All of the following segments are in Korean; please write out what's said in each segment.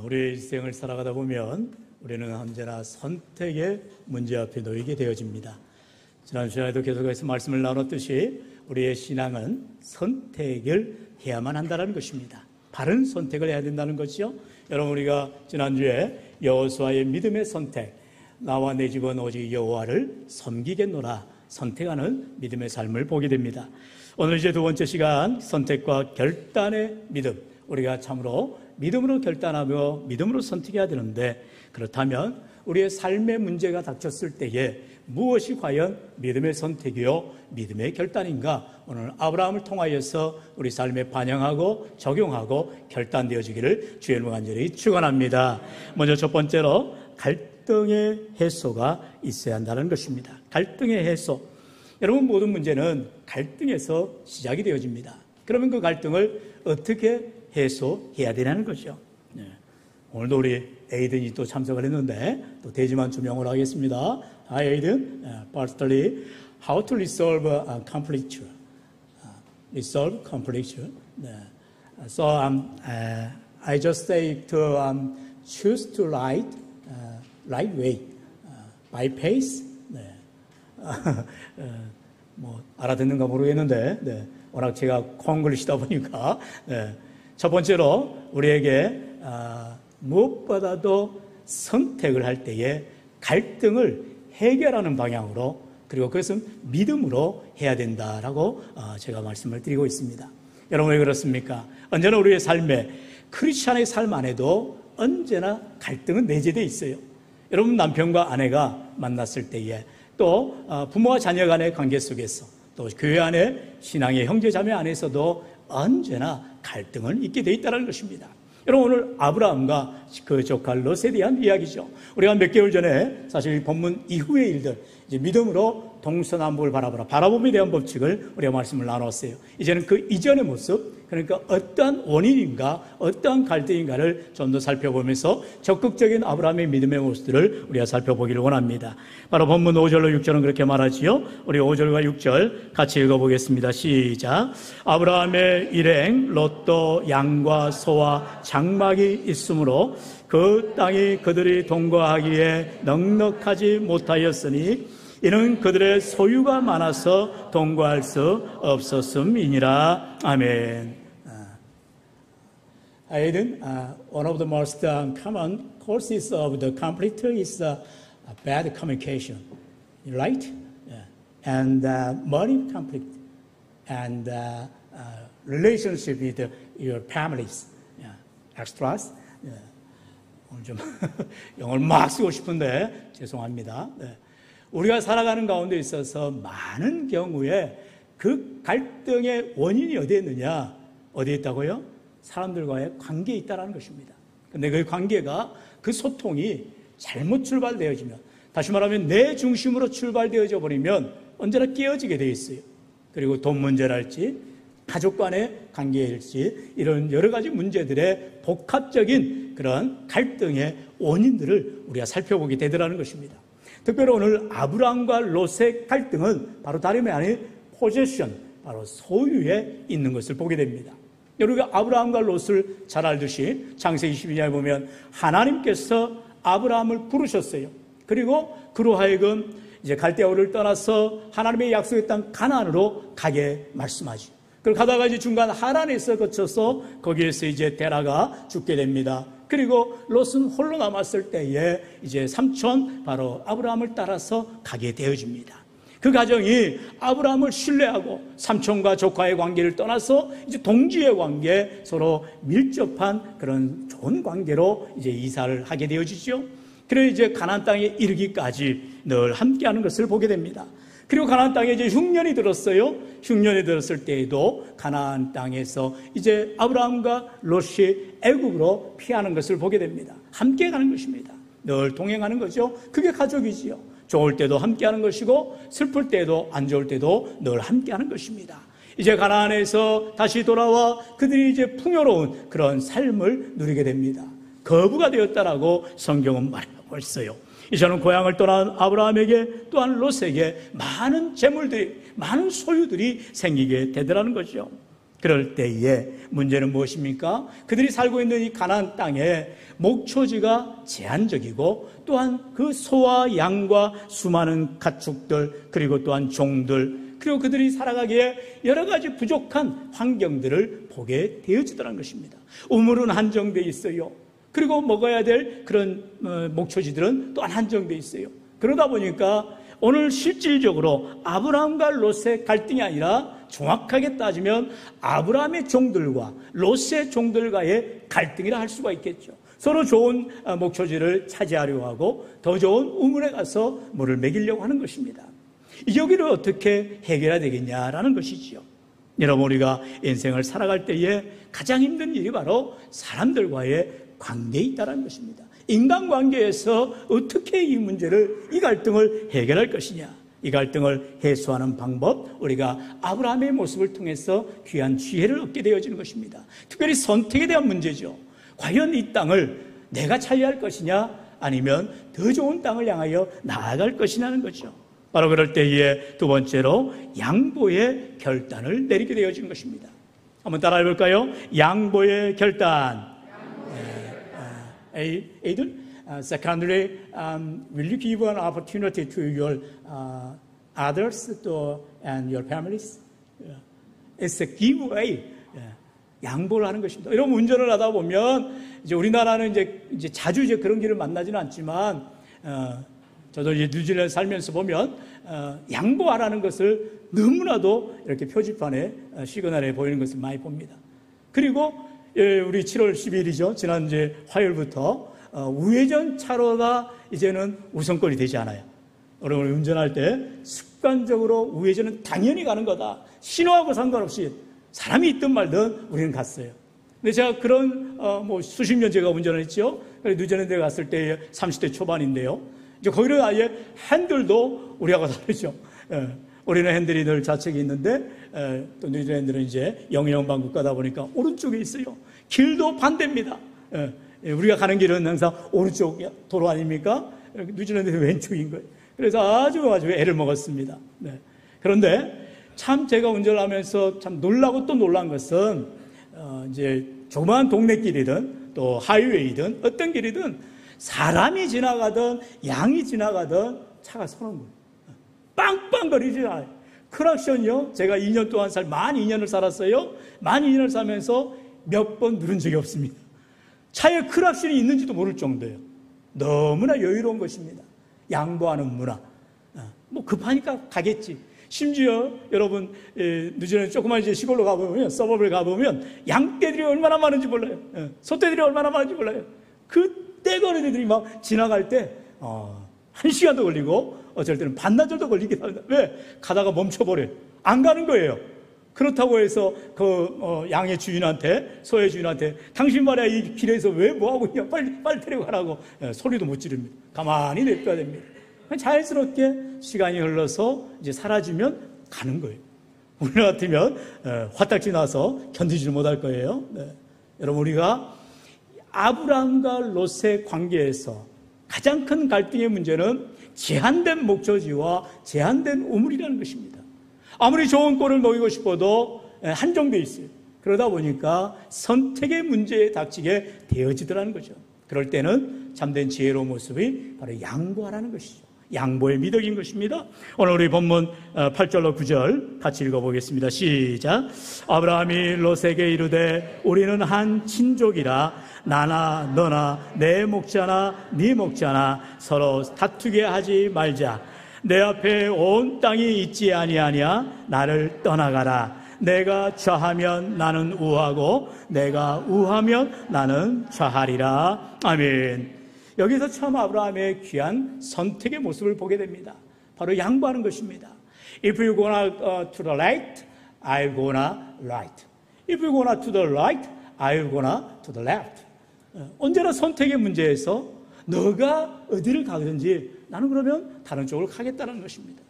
우리의 일생을 살아가다 보면 우리는 언제나 선택의 문제 앞에 놓이게 되어집니다. 지난 시간에도 계속해서 말씀을 나눴듯이 우리의 신앙은 선택을 해야만 한다는 것입니다. 바른 선택을 해야 된다는 것이죠. 여러분, 우리가 지난주에 여호수아의 믿음의 선택, 나와 내 집은 오직 여호와를 섬기겠노라 선택하는 믿음의 삶을 보게 됩니다. 오늘 이제 두 번째 시간, 선택과 결단의 믿음. 우리가 참으로 믿음으로 결단하며 믿음으로 선택해야 되는데, 그렇다면 우리의 삶의 문제가 닥쳤을 때에 무엇이 과연 믿음의 선택이요 믿음의 결단인가, 오늘 아브라함을 통하여서 우리 삶에 반영하고 적용하고 결단되어지기를 주의 이름으로 간절히 축원합니다. 먼저 첫 번째로 갈등의 해소가 있어야 한다는 것입니다. 갈등의 해소. 여러분, 모든 문제는 갈등에서 시작이 되어집니다. 그러면 그 갈등을 어떻게 해소해야 되냐는 거죠. 네. 오늘도 우리 에이든이 또 참석을 했는데 또 대지만 조명을 하겠습니다. Hi, Aiden. Partially, how to resolve a conflict. Resolve conflict. So I just say to choose to right way, by pace. 뭐 알아듣는가 모르겠는데, 네. 워낙 제가 콩글리시다 보니까, 네. 첫 번째로 우리에게 무엇보다도 선택을 할 때에 갈등을 해결하는 방향으로, 그리고 그것은 믿음으로 해야 된다라고 제가 말씀을 드리고 있습니다. 여러분, 왜 그렇습니까? 언제나 우리의 삶에, 크리스찬의 삶 안에도 언제나 갈등은 내재되어 있어요. 여러분, 남편과 아내가 만났을 때에, 또 부모와 자녀 간의 관계 속에서, 또 교회 안에 신앙의 형제 자매 안에서도 언제나 갈등은 있게 되어 있다는 것입니다. 여러분, 오늘 아브라함과 그 조카 롯에 대한 이야기죠. 우리가 몇 개월 전에 사실 본문 이후의 일들, 이제 믿음으로 동서남북을 바라봄에 대한 법칙을 우리가 말씀을 나눴어요. 이제는 그 이전의 모습, 그러니까 어떠한 원인인가, 어떠한 갈등인가를 좀 더 살펴보면서 적극적인 아브라함의 믿음의 모습들을 우리가 살펴보기를 원합니다. 바로 본문 5절로 6절은 그렇게 말하지요. 우리 5절과 6절 같이 읽어보겠습니다. 시작. 아브라함의 일행 롯도 양과 소와 장막이 있으므로 그 땅이 그들이 동거하기에 넉넉하지 못하였으니 이는 그들의 소유가 많아서 동거할 수 없었음이니라. 아멘. Aiden, one of the most common causes of the conflict is bad communication, right? Yeah. And money conflict and relationship with your families, yeah. Extras. Yeah. 오늘 좀 영어를 막 쓰고 싶은데 죄송합니다. 네. 우리가 살아가는 가운데 있어서 많은 경우에 그 갈등의 원인이 어디에 있느냐? 어디에 있다고요? 사람들과의 관계에 있다는 것입니다. 그런데 그 관계가, 그 소통이 잘못 출발되어지면, 다시 말하면 내 중심으로 출발되어져 버리면 언제나 깨어지게 되어 있어요. 그리고 돈 문제랄지 가족 간의 관계일지 이런 여러 가지 문제들의 복합적인 그런 갈등의 원인들을 우리가 살펴보게 되더라는 것입니다. 특별히 오늘 아브라함과 롯의 갈등은 바로 다름이 아닌 포제션, 바로 소유에 있는 것을 보게 됩니다. 우리가 아브라함과 롯을 잘 알듯이 창세기 12장에 보면 하나님께서 아브라함을 부르셨어요. 그리고 그로 하여금 이제 갈대아우를 떠나서 하나님의 약속의 땅 가나안으로 가게 말씀하죠. 그리고 가다가 이제 중간 하란에서 거쳐서 거기에서 이제 데라가 죽게 됩니다. 그리고 롯은 홀로 남았을 때에 이제 삼촌 바로 아브라함을 따라서 가게 되어집니다. 그 가정이 아브라함을 신뢰하고 삼촌과 조카의 관계를 떠나서 이제 동지의 관계, 서로 밀접한 그런 좋은 관계로 이제 이사를 하게 되어지죠. 그래서 이제 가나안 땅에 이르기까지 늘 함께하는 것을 보게 됩니다. 그리고 가나안 땅에 이제 흉년이 들었어요. 흉년이 들었을 때에도 가나안 땅에서 이제 아브라함과 롯이 애굽으로 피하는 것을 보게 됩니다. 함께 가는 것입니다. 늘 동행하는 거죠. 그게 가족이지요. 좋을 때도 함께하는 것이고 슬플 때도 안 좋을 때도 늘 함께하는 것입니다. 이제 가나안에서 다시 돌아와 그들이 이제 풍요로운 그런 삶을 누리게 됩니다. 거부가 되었다라고 성경은 말하고 있어요. 이제는 고향을 떠난 아브라함에게 또한 롯에게 많은 재물들이, 많은 소유들이 생기게 되더라는 거죠. 그럴 때에 문제는 무엇입니까? 그들이 살고 있는 이 가나안 땅에 목초지가 제한적이고 또한 그 소와 양과 수많은 가축들 그리고 또한 종들 그리고 그들이 살아가기에 여러 가지 부족한 환경들을 보게 되어지더라는 것입니다. 우물은 한정되어 있어요. 그리고 먹어야 될 그런 목초지들은 또한 한정되어 있어요. 그러다 보니까 오늘 실질적으로 아브라함과 롯의 갈등이 아니라 정확하게 따지면 아브라함의 종들과 롯의 종들과의 갈등이라 할 수가 있겠죠. 서로 좋은 목초지를 차지하려고 하고 더 좋은 우물에 가서 물을 먹이려고 하는 것입니다. 이 여기를 어떻게 해결해야 되겠냐라는 것이지요. 여러분, 우리가 인생을 살아갈 때에 가장 힘든 일이 바로 사람들과의 관계에 있다는 것입니다. 인간관계에서 어떻게 이 문제를, 이 갈등을 해결할 것이냐, 이 갈등을 해소하는 방법, 우리가 아브라함의 모습을 통해서 귀한 지혜를 얻게 되어지는 것입니다. 특별히 선택에 대한 문제죠. 과연 이 땅을 내가 차지할 것이냐 아니면 더 좋은 땅을 향하여 나아갈 것이냐는 거죠. 바로 그럴 때에 두 번째로 양보의 결단을 내리게 되어진 것입니다. 한번 따라해 볼까요? 양보의 결단. Aidan, secondly, will you give an opportunity to your others and your families? It's a giveaway. 양보를 하는 것입니다. 이런 운전을 하다 보면 이제 우리나라는 이제 자주 이제 그런 길을 만나지는 않지만 저도 이제 뉴질랜드 살면서 보면 양보하라는 것을 너무나도 이렇게 표지판에 시그널에 보이는 것을 많이 봅니다. 그리고 우리 7월 10일이죠. 지난 이제 화요일부터 우회전 차로가 이제는 우선권이 되지 않아요. 여러분 운전할 때 습관적으로 우회전은 당연히 가는 거다. 신호하고 상관없이 사람이 있든 말든 우리는 갔어요. 근데 제가 그런 수십 년 제가 운전을 했죠. 뉴질랜드에 갔을 때 30대 초반인데요. 이제 거기는 아예 핸들도 우리하고 다르죠. 우리는 핸들이 늘 좌측에 있는데 또 뉴질랜드는 이제 영연방 국가다 보니까 오른쪽에 있어요. 길도 반대입니다. 우리가 가는 길은 항상 오른쪽 도로 아닙니까? 뉴질랜드는 왼쪽인 거예요. 그래서 아주 애를 먹었습니다. 그런데 참 제가 운전을 하면서 참 놀라고 또 놀란 것은 이제 조그마한 동네 길이든 또 하이웨이든 어떤 길이든 사람이 지나가든 양이 지나가든 차가 서는 거예요. 빵빵거리지 않아요. 크락션이요. 제가 2년 동안 만 2년을 살았어요. 만 2년을 살면서 몇 번 누른 적이 없습니다. 차에 크락션이 있는지도 모를 정도예요. 너무나 여유로운 것입니다. 양보하는 문화. 뭐 급하니까 가겠지. 심지어 여러분 뉴질랜드 조그만 이제 시골로 가보면 서버블 가보면 양떼들이 얼마나 많은지 몰라요. 소떼들이 얼마나 많은지 몰라요. 그 떼거리들이 막 지나갈 때 1시간도 걸리고 어쩔 때는 반나절도 걸리기도 합니다. 왜? 가다가 멈춰버려요. 안 가는 거예요. 그렇다고 해서 그 양의 주인한테, 소의 주인한테 당신 말이야 이 길에서 왜 뭐하고 있냐 빨리 데리고 가라고 소리도 못 지릅니다. 가만히 냅둬야 됩니다. 자연스럽게 시간이 흘러서 이제 사라지면 가는 거예요. 우리나 같으면 화딱지 나서 견디지 못할 거예요. 여러분 우리가 아브라함과 롯의 관계에서 가장 큰 갈등의 문제는 제한된 목초지와 제한된 우물이라는 것입니다. 아무리 좋은 꼴을 먹이고 싶어도 한정되어 있어요. 그러다 보니까 선택의 문제에 닥치게 되어지더라는 거죠. 그럴 때는 참된 지혜로운 모습이 바로 양보하라는 것이죠. 양보의 미덕인 것입니다. 오늘 우리 본문 8절로 9절 같이 읽어보겠습니다. 시작. 아브라함이 롯에게 이르되 우리는 한 친족이라 나나 너나 내 목자나 네 목자나 서로 다투게 하지 말자. 내 앞에 온 땅이 있지 아니하냐. 나를 떠나가라. 내가 좌하면 나는 우하고 내가 우하면 나는 좌하리라. 아멘. 여기서 처음 아브라함의 귀한 선택의 모습을 보게 됩니다. 바로 양보하는 것입니다. If you gonna to the right, I'll gonna right. If you gonna to the right, I'll gonna to the left. 언제나 선택의 문제에서 너가 어디를 가든지 나는 그러면 다른 쪽으로 가겠다는 것입니다.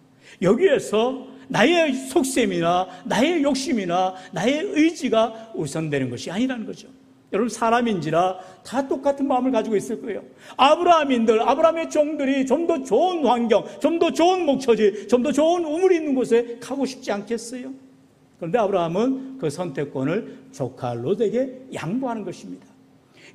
여기에서 나의 속셈이나 나의 욕심이나 나의 의지가 우선되는 것이 아니라는 거죠. 여러분 사람인지라 다 똑같은 마음을 가지고 있을 거예요. 아브라함의 종들이 좀 더 좋은 환경, 좀 더 좋은 목초지, 좀 더 좋은 우물이 있는 곳에 가고 싶지 않겠어요? 그런데 아브라함은 그 선택권을 조카 롯에게 양보하는 것입니다.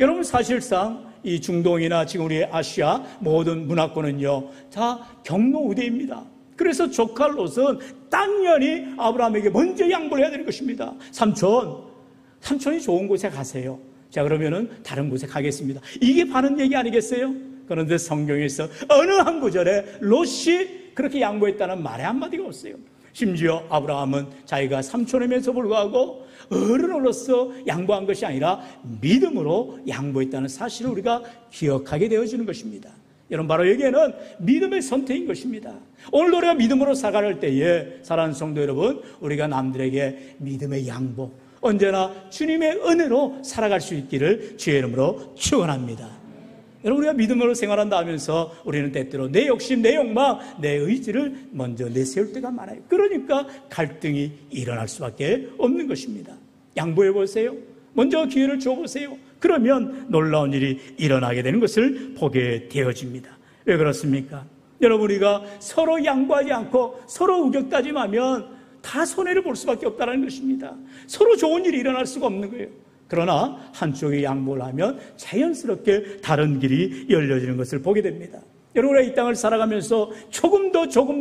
여러분, 사실상 이 중동이나 지금 우리 아시아 모든 문화권은요, 다 경로 우대입니다. 그래서 조카 롯은 당연히 아브라함에게 먼저 양보를 해야 되는 것입니다. 삼촌이 좋은 곳에 가세요. 자, 그러면은 다른 곳에 가겠습니다. 이게 바른 얘기 아니겠어요? 그런데 성경에서 어느 한 구절에 롯이 그렇게 양보했다는 말에 한마디가 없어요. 심지어 아브라함은 자기가 삼촌임에도 불구하고 어른으로서 양보한 것이 아니라 믿음으로 양보했다는 사실을 우리가 기억하게 되어지는 것입니다. 여러분, 바로 여기에는 믿음의 선택인 것입니다. 오늘 우리가 믿음으로 살아갈 때에 사랑하는 성도 여러분, 우리가 남들에게 믿음의 양보, 언제나 주님의 은혜로 살아갈 수 있기를 주의 이름으로 축원합니다. 여러분, 우리가 믿음으로 생활한다 하면서 우리는 때때로 내 욕심, 내 욕망, 내 의지를 먼저 내세울 때가 많아요. 그러니까 갈등이 일어날 수밖에 없는 것입니다. 양보해 보세요. 먼저 기회를 줘보세요. 그러면 놀라운 일이 일어나게 되는 것을 보게 되어집니다. 왜 그렇습니까? 여러분, 우리가 서로 양보하지 않고 서로 우격다짐하면 다 손해를 볼 수밖에 없다는 것입니다. 서로 좋은 일이 일어날 수가 없는 거예요. 그러나 한쪽이 양보를 하면 자연스럽게 다른 길이 열려지는 것을 보게 됩니다. 여러분, 우리가 이 땅을 살아가면서 조금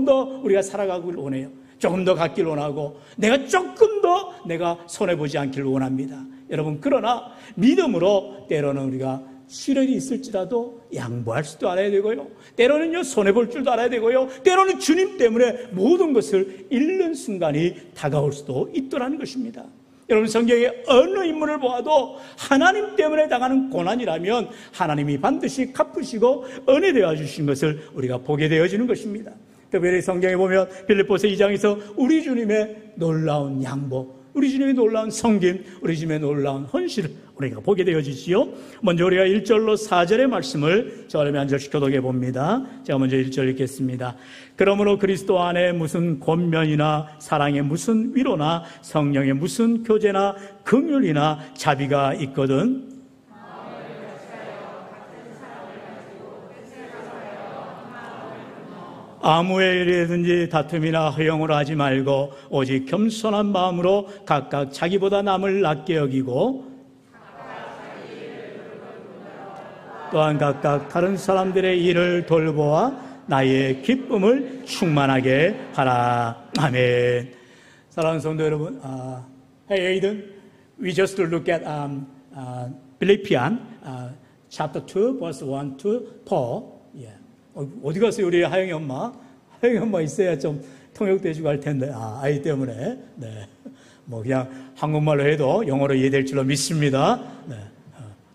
더 우리가 살아가길 원해요. 조금 더 갔길 원하고 조금 더 내가 손해보지 않기를 원합니다. 여러분, 그러나 믿음으로 때로는 우리가 시련이 있을지라도 양보할 수도 알아야 되고요, 때로는요 손해볼 줄도 알아야 되고요, 때로는 주님 때문에 모든 것을 잃는 순간이 다가올 수도 있더라는 것입니다. 여러분, 성경의 어느 인물을 보아도 하나님 때문에 당하는 고난이라면 하나님이 반드시 갚으시고 은혜 되어 주신 것을 우리가 보게 되어지는 것입니다. 특별히 성경에 보면 빌립보서 2장에서 우리 주님의 놀라운 양보, 우리 주님의 놀라운 섬김, 우리 주님의 놀라운 헌신을 우리가 보게 되어지지요. 먼저 우리가 1절로 4절의 말씀을 저렴히 한 절씩 교독해 봅니다. 제가 먼저 1절 읽겠습니다. 그러므로 그리스도 안에 무슨 권면이나 사랑의 무슨 위로나 성령의 무슨 교제나 긍휼이나 자비가 있거든 아무 일이든지 다툼이나 허영으로 하지 말고 오직 겸손한 마음으로 각각 자기보다 남을 낮게 여기고 또한 각각 다른 사람들의 일을 돌보아 나의 기쁨을 충만하게 하라. 아멘. 사랑하는 성도 여러분, Hey Aiden, we just look at Philippians chapter 2, verse 1 to 4. Yeah. 어디 갔어요, 우리 하영이 엄마? 하영이 엄마 있어야 좀 통역돼주고 할 텐데, 아이 때문에. 네. 뭐 그냥 한국말로 해도 영어로 이해될 줄로 믿습니다. 네.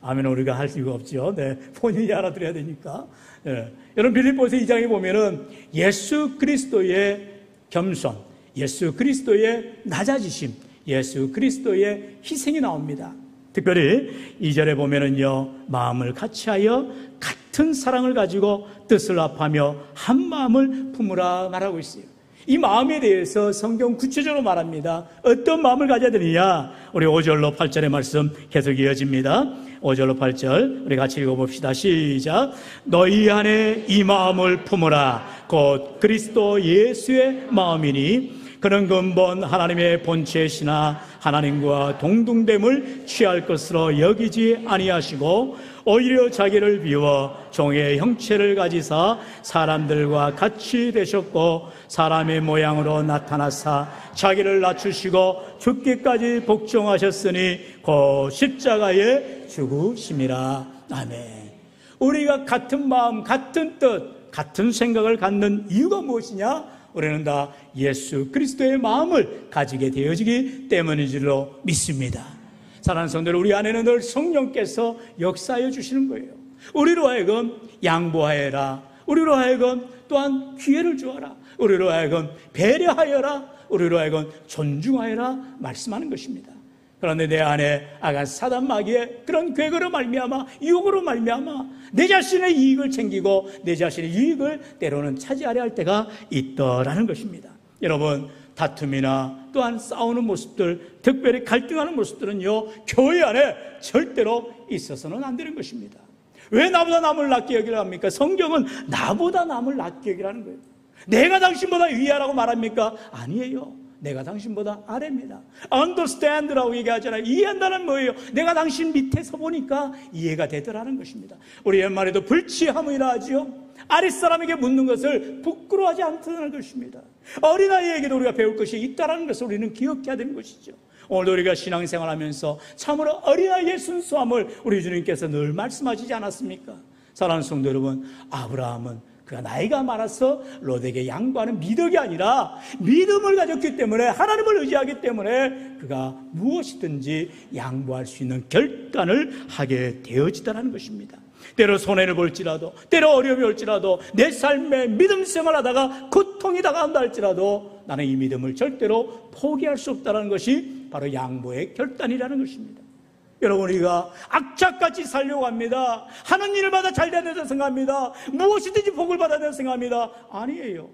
아멘, 우리가 할 수가 없죠. 네. 본인이 알아들어야 되니까. 네. 여러분, 빌립보서 2장에 보면은 예수 그리스도의 겸손, 예수 그리스도의 낮아지심, 예수 그리스도의 희생이 나옵니다. 특별히 2절에 보면은요, 마음을 같이하여 같은 사랑을 가지고 뜻을 합하며 한 마음을 품으라 말하고 있어요. 이 마음에 대해서 성경 구체적으로 말합니다. 어떤 마음을 가져야 되느냐? 우리 5절로 8절의 말씀 계속 이어집니다. 5절로 8절 우리 같이 읽어봅시다. 시작. 너희 안에 이 마음을 품으라. 곧 그리스도 예수의 마음이니 그는 근본 하나님의 본체시나 하나님과 동등됨을 취할 것으로 여기지 아니하시고 오히려 자기를 비워 종의 형체를 가지사 사람들과 같이 되셨고 사람의 모양으로 나타나사 자기를 낮추시고 죽기까지 복종하셨으니 곧 십자가에 죽으심이라. 아멘. 우리가 같은 마음, 같은 뜻, 같은 생각을 갖는 이유가 무엇이냐? 우리는 다 예수 그리스도의 마음을 가지게 되어지기 때문인 줄로 믿습니다. 사랑하는 성도들, 우리 안에는 늘 성령께서 역사하여 주시는 거예요. 우리로 하여금 양보하여라, 우리로 하여금 또한 기회를 주어라, 우리로 하여금 배려하여라, 우리로 하여금 존중하여라 말씀하는 것입니다. 그런데 내 안에 악한 사단 마귀의 그런 괴거로 말미암아, 유혹으로 말미암아 내 자신의 이익을 챙기고 내 자신의 이익을 때로는 차지하려 할 때가 있더라는 것입니다. 여러분, 다툼이나 또한 싸우는 모습들, 특별히 갈등하는 모습들은요, 교회 안에 절대로 있어서는 안 되는 것입니다. 왜 나보다 남을 낮게 여기라 합니까? 성경은 나보다 남을 낮게 여기라는 거예요. 내가 당신보다 위하라고 말합니까? 아니에요. 내가 당신보다 아래입니다. understand라고 얘기하잖아요. 이해한다는 뭐예요? 내가 당신 밑에서 보니까 이해가 되더라는 것입니다. 우리 옛말에도 불치함이라 하지요. 아랫사람에게 묻는 것을 부끄러워하지 않다는 것입니다. 어린아이에게도 우리가 배울 것이 있다는 것을 우리는 기억해야 되는 것이죠. 오늘도 우리가 신앙생활하면서 참으로 어린아이의 순수함을 우리 주님께서 늘 말씀하시지 않았습니까? 사랑하는 성도 여러분, 아브라함은 그가 나이가 많아서 롯에게 양보하는 미덕이 아니라 믿음을 가졌기 때문에, 하나님을 의지하기 때문에 그가 무엇이든지 양보할 수 있는 결단을 하게 되어지다는 것입니다. 때로 손해를 볼지라도, 때로 어려움이 올지라도, 내 삶에 믿음 생활하다가 고통이 다가온다 할지라도 나는 이 믿음을 절대로 포기할 수 없다는 것이 바로 양보의 결단이라는 것입니다. 여러분, 우리가 악착같이 살려고 합니다. 하는 일을 받아 잘 된다고 생각합니다. 무엇이든지 복을 받아야 된다고 생각합니다. 아니에요.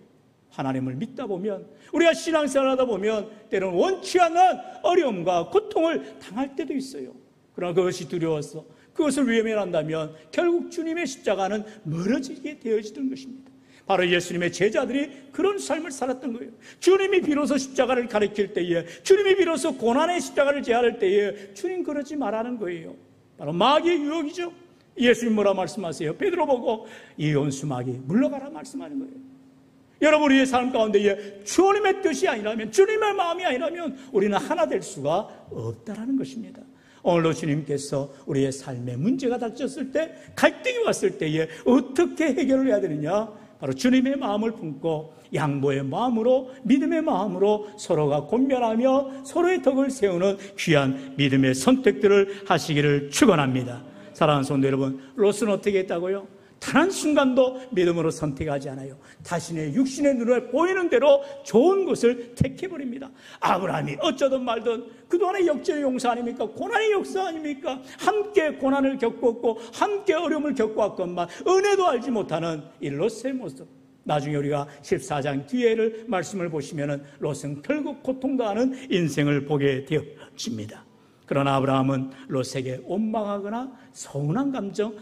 하나님을 믿다 보면, 우리가 신앙생활을 하다 보면 때로는 원치 않는 어려움과 고통을 당할 때도 있어요. 그러나 그것이 두려워서 그것을 외면한다면 결국 주님의 십자가는 멀어지게 되어지는 것입니다. 바로 예수님의 제자들이 그런 삶을 살았던 거예요. 주님이 비로소 십자가를 가리킬 때에, 주님이 비로소 고난의 십자가를 제할 때에 주님 그러지 말라는 거예요. 바로 마귀의 유혹이죠. 예수님 뭐라 말씀하세요? 베드로 보고 이 온수 마귀 물러가라 말씀하는 거예요. 여러분, 우리의 삶 가운데에 주님의 뜻이 아니라면, 주님의 마음이 아니라면 우리는 하나 될 수가 없다라는 것입니다. 오늘도 주님께서 우리의 삶에 문제가 닥쳤을 때, 갈등이 왔을 때에 어떻게 해결을 해야 되느냐? 바로 주님의 마음을 품고 양보의 마음으로, 믿음의 마음으로 서로가 권면하며 서로의 덕을 세우는 귀한 믿음의 선택들을 하시기를 축원합니다. 사랑하는 성도 여러분, 롯은 어떻게 했다고요? 단 한순간도 믿음으로 선택하지 않아요. 자신의 육신의 눈에 보이는 대로 좋은 것을 택해버립니다. 아브라함이 어쩌든 말든 그동안의 역전의 용사 아닙니까? 고난의 역사 아닙니까? 함께 고난을 겪었고 함께 어려움을 겪어왔건만 은혜도 알지 못하는 이 롯의 모습, 나중에 우리가 14장 뒤에를 말씀을 보시면 롯은 결국 고통당하는 인생을 보게 되어집니다. 그러나 아브라함은 롯에게 원망하거나 서운한 감정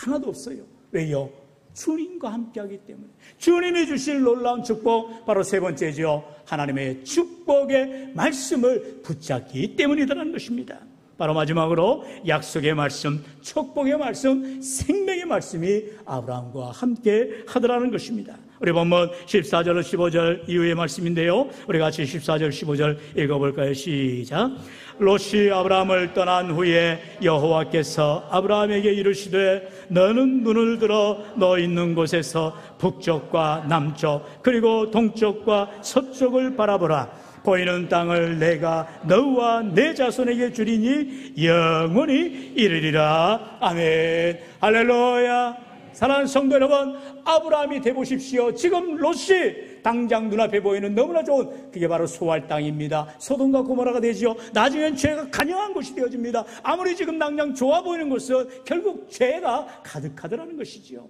하나도 없어요. 왜요? 주님과 함께하기 때문에. 주님이 주실 놀라운 축복, 바로 세 번째죠. 하나님의 축복의 말씀을 붙잡기 때문이라는 것입니다. 바로 마지막으로 약속의 말씀, 축복의 말씀, 생명의 말씀이 아브라함과 함께 하더라는 것입니다. 우리 본문 14절, 15절 이후의 말씀인데요, 우리 같이 14절, 15절 읽어볼까요? 시작. 롯이 아브라함을 떠난 후에 여호와께서 아브라함에게 이르시되 너는 눈을 들어 너 있는 곳에서 북쪽과 남쪽 그리고 동쪽과 서쪽을 바라보라. 보이는 땅을 내가 너와 내 자손에게 주리니 영원히 이르리라. 아멘. 할렐루야. 사랑하는 성도 여러분, 아브라함이 되보십시오. 지금 롯이 당장 눈앞에 보이는 너무나 좋은, 그게 바로 소할 땅입니다. 소돔과 고모라가 되지요. 나중엔 죄가 간영한 곳이 되어집니다. 아무리 지금 당장 좋아 보이는 것은 결국 죄가 가득하더라는 것이지요.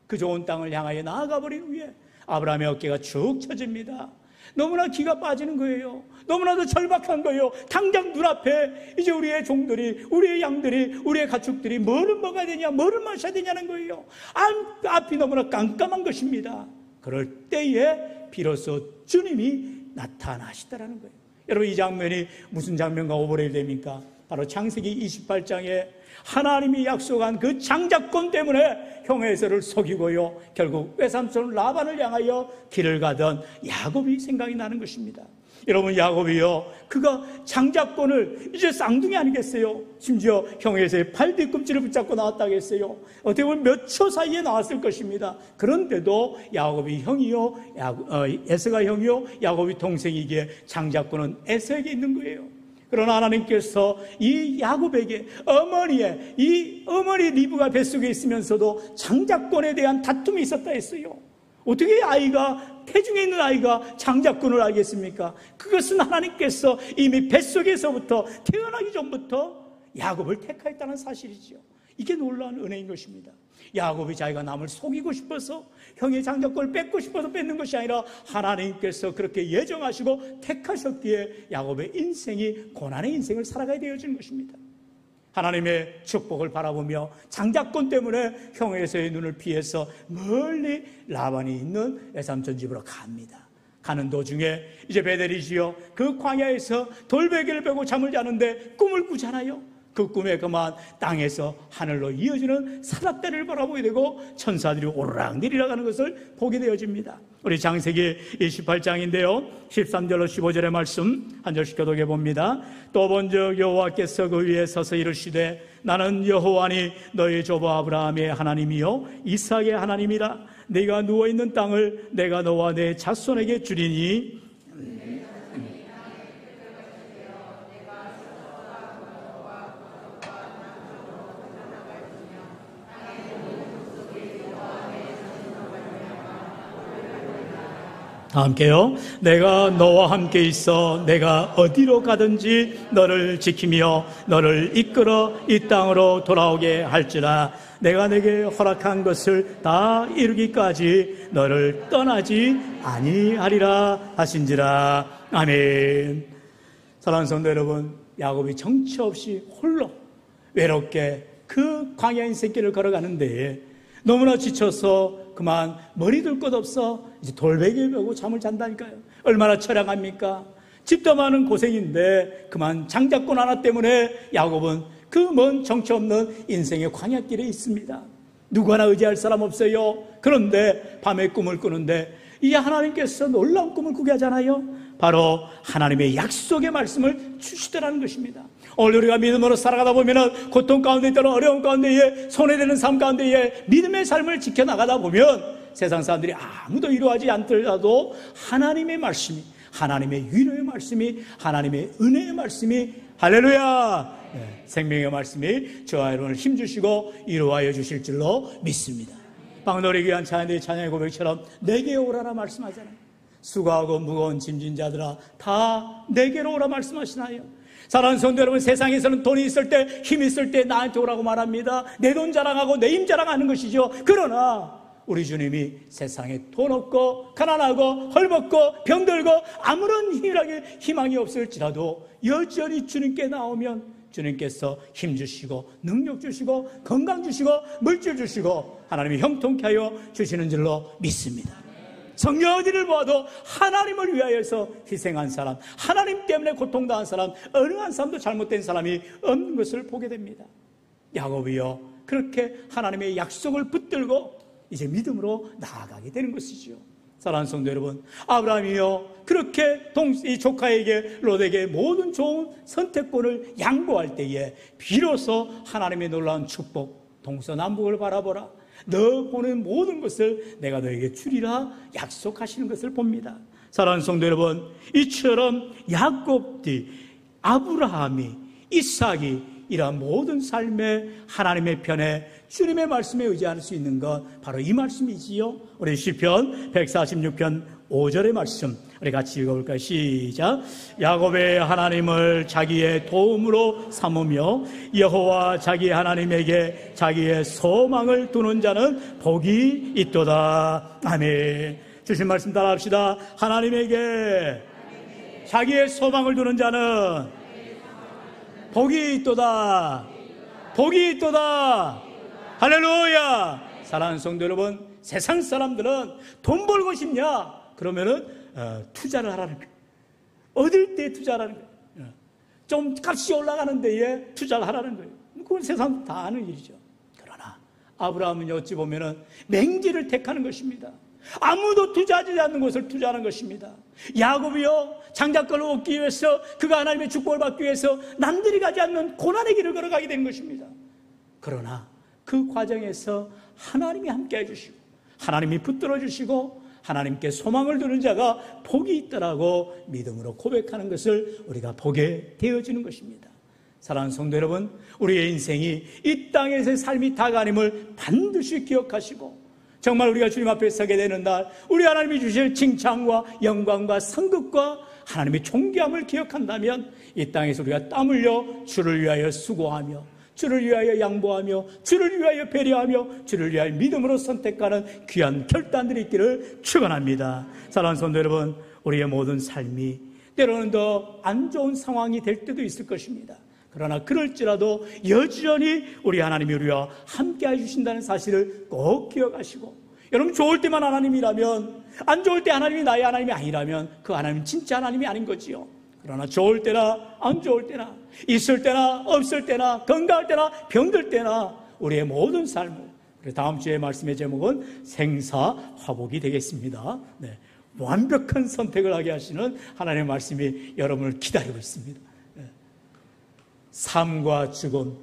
그 좋은 땅을 향하여 나아가버린 후에 아브라함의 어깨가 축 처집니다. 너무나 기가 빠지는 거예요. 너무나도 절박한 거예요. 당장 눈앞에 이제 우리의 종들이, 우리의 양들이, 우리의 가축들이 뭐를 먹어야 되냐, 뭐를 마셔야 되냐는 거예요. 앞이 너무나 깜깜한 것입니다. 그럴 때에 비로소 주님이 나타나시더라는 거예요. 여러분, 이 장면이 무슨 장면과 오버랩이 됩니까? 바로 창세기 28장에 하나님이 약속한 그 장자권 때문에 형 에서를 속이고요, 결국 외삼촌 라반을 향하여 길을 가던 야곱이 생각이 나는 것입니다. 여러분, 야곱이요, 그가 장자권을 이제 쌍둥이 아니겠어요? 심지어 형 에서의 팔 뒤꿈치를 붙잡고 나왔다고 했어요. 어떻게 보면 몇 초 사이에 나왔을 것입니다. 그런데도 야곱이 형이요, 에서가 형이요, 야곱이 동생이기에 장자권은 에서에게 있는 거예요. 그러나 하나님께서 이 야곱에게 이 어머니 리브가 뱃속에 있으면서도 장자권에 대한 다툼이 있었다 했어요. 어떻게 태중에 있는 아이가 장자권을 알겠습니까? 그것은 하나님께서 이미 뱃속에서부터, 태어나기 전부터 야곱을 택하였다는 사실이죠. 이게 놀라운 은혜인 것입니다. 야곱이 자기가 남을 속이고 싶어서, 형의 장자권을 뺏고 싶어서 뺏는 것이 아니라 하나님께서 그렇게 예정하시고 택하셨기에 야곱의 인생이 고난의 인생을 살아가야 되어지는 것입니다. 하나님의 축복을 바라보며 장자권 때문에 형 에서의 눈을 피해서 멀리 라반이 있는 외삼촌 집으로 갑니다. 가는 도중에 이제 베델이지요. 그 광야에서 돌베개를 베고 잠을 자는데 꿈을 꾸잖아요. 그 꿈에 그만 땅에서 하늘로 이어지는 사닥다리를 바라보게 되고 천사들이 오르락 내리락 하는 것을 보게 되어집니다. 우리 창세기 28장인데요 13절로 15절의 말씀 한 절씩 교독해 봅니다. 또 본즉 여호와께서 그 위에 서서 이르시되 나는 여호와니 너희 조부 아브라함의 하나님이요 이삭의 하나님이라. 네가 누워있는 땅을 내가 너와 내 자손에게 주리니 다 함께요. 내가 너와 함께 있어 내가 어디로 가든지 너를 지키며 너를 이끌어 이 땅으로 돌아오게 할지라. 내가 내게 허락한 것을 다 이루기까지 너를 떠나지 아니하리라 하신지라. 아멘. 사랑하는 성도 여러분, 야곱이 정처 없이 홀로 외롭게 그 광야 인생길을 걸어가는데 너무나 지쳐서 그만 머리 둘 것 없어 이제 돌베개를 베고 잠을 잔다니까요. 얼마나 처량합니까? 집도 많은 고생인데 그만 장자권 하나 때문에 야곱은 그 먼 정처 없는 인생의 광야길에 있습니다. 누구 하나 의지할 사람 없어요. 그런데 밤에 꿈을 꾸는데 이 하나님께서 놀라운 꿈을 꾸게 하잖아요. 바로 하나님의 약속의 말씀을 주시더라는 것입니다. 오늘 우리가 믿음으로 살아가다 보면 고통 가운데 때로 어려움 가운데에 손해되는 삶 가운데에 믿음의 삶을 지켜나가다 보면 세상 사람들이 아무도 이루어하지 않더라도 하나님의 말씀이, 하나님의 위로의 말씀이, 하나님의 은혜의 말씀이, 할렐루야, 생명의 말씀이 저와 여러분을 힘주시고 이루하여 주실 줄로 믿습니다. 방금 우리 귀한 찬양의 찬양의 고백처럼 내게 오라라 말씀하잖아요. 수고하고 무거운 짐진 자들아 다 내게로 오라 말씀하시나요? 사랑하는 성도 여러분, 세상에서는 돈이 있을 때, 힘이 있을 때 나한테 오라고 말합니다. 내 돈 자랑하고 내 힘 자랑하는 것이죠. 그러나 우리 주님이 세상에 돈 없고 가난하고 헐벗고 병들고 아무런 희망이 없을지라도 여전히 주님께 나오면 주님께서 힘 주시고 능력 주시고 건강 주시고 물질 주시고 하나님이 형통케 하여 주시는 줄로 믿습니다. 성경 어디를 보아도 하나님을 위하여서 희생한 사람, 하나님 때문에 고통당한 사람, 어느 한 사람도 잘못된 사람이 없는 것을 보게 됩니다. 야곱이요, 그렇게 하나님의 약속을 붙들고 이제 믿음으로 나아가게 되는 것이죠. 사랑하는 성도 여러분, 아브라함이요, 그렇게 이 조카에게 롯에게 모든 좋은 선택권을 양보할 때에 비로소 하나님의 놀라운 축복, 동서남북을 바라보라, 너 보는 모든 것을 내가 너에게 주리라 약속하시는 것을 봅니다. 사랑하는 성도 여러분, 이처럼 야곱이, 아브라함이, 이삭이 이러한 모든 삶에 하나님의 편에 주님의 말씀에 의지할 수 있는 것 바로 이 말씀이지요. 우리 시편 146편 5절의 말씀 우리 같이 읽어볼까요? 시작. 야곱의 하나님을 자기의 도움으로 삼으며 여호와 자기 하나님에게 자기의 소망을 두는 자는 복이 있도다. 아멘. 주신 말씀 따라합시다. 하나님에게 자기의 소망을 두는 자는 복이 있도다. 복이 있도다. 할렐루야. 사랑하는 성도 여러분, 세상 사람들은 돈 벌고 싶냐? 그러면은 투자를 하라는 거예요. 얻을 때 투자하라는 거예요. 좀 값이 올라가는 데에 투자를 하라는 거예요. 그건 세상 다 아는 일이죠. 그러나 아브라함은 어찌 보면은 맹지를 택하는 것입니다. 아무도 투자하지 않는 것을 투자하는 것입니다. 야곱이요, 장자권을 얻기 위해서, 그가 하나님의 축복을 받기 위해서 남들이 가지 않는 고난의 길을 걸어가게 된 것입니다. 그러나 그 과정에서 하나님이 함께 해주시고 하나님이 붙들어 주시고 하나님께 소망을 두는 자가 복이 있더라고 믿음으로 고백하는 것을 우리가 보게 되어지는 것입니다. 사랑하는 성도 여러분, 우리의 인생이 이 땅에서의 삶이 다가 아님을 반드시 기억하시고 정말 우리가 주님 앞에 서게 되는 날 우리 하나님이 주실 칭찬과 영광과 상급과 하나님의 존귀함을 기억한다면 이 땅에서 우리가 땀 흘려 주를 위하여 수고하며 주를 위하여 양보하며 주를 위하여 배려하며 주를 위하여 믿음으로 선택하는 귀한 결단들이 있기를 축원합니다. 사랑하는 성도 여러분, 우리의 모든 삶이 때로는 더 안 좋은 상황이 될 때도 있을 것입니다. 그러나 그럴지라도 여전히 우리 하나님이 우리와 함께 해주신다는 사실을 꼭 기억하시고 여러분, 좋을 때만 하나님이라면, 안 좋을 때 하나님이 나의 하나님이 아니라면 그 하나님은 진짜 하나님이 아닌 거지요. 그러나 좋을 때나 안 좋을 때나, 있을 때나 없을 때나, 건강할 때나 병들 때나 우리의 모든 삶을, 다음 주에 말씀의 제목은 생사화복이 되겠습니다. 네, 완벽한 선택을 하게 하시는 하나님의 말씀이 여러분을 기다리고 있습니다. 네. 삶과 죽음,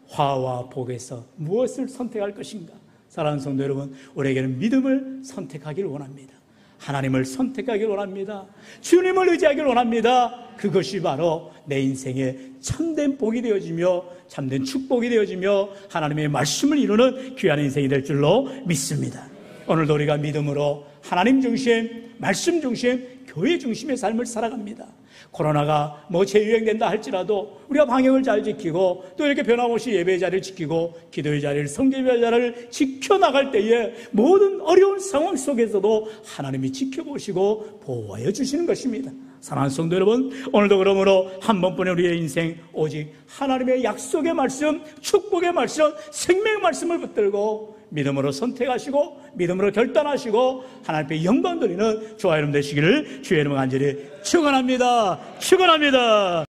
화와 복에서 무엇을 선택할 것인가? 사랑하는 성도 여러분, 우리에게는 믿음을 선택하기를 원합니다. 하나님을 선택하기를 원합니다. 주님을 의지하기를 원합니다. 그것이 바로 내 인생의 참된 복이 되어지며 참된 축복이 되어지며 하나님의 말씀을 이루는 귀한 인생이 될 줄로 믿습니다. 오늘도 우리가 믿음으로 하나님 중심, 말씀 중심, 교회 중심의 삶을 살아갑니다. 코로나가 재유행된다 할지라도 우리가 방역을 잘 지키고 또 이렇게 변함없이 예배의 자리를 지키고 기도의 자리를, 성경의 자리를 지켜나갈 때에 모든 어려운 상황 속에서도 하나님이 지켜보시고 보호하여 주시는 것입니다. 사랑하는 성도 여러분, 오늘도 그러므로 한 번뿐인 우리의 인생 오직 하나님의 약속의 말씀, 축복의 말씀, 생명의 말씀을 붙들고 믿음으로 선택하시고 믿음으로 결단하시고 하나님께 영광 돌리는 저와 여러분 되시기를 주의 이름으로 간절히 축원합니다. 축원합니다.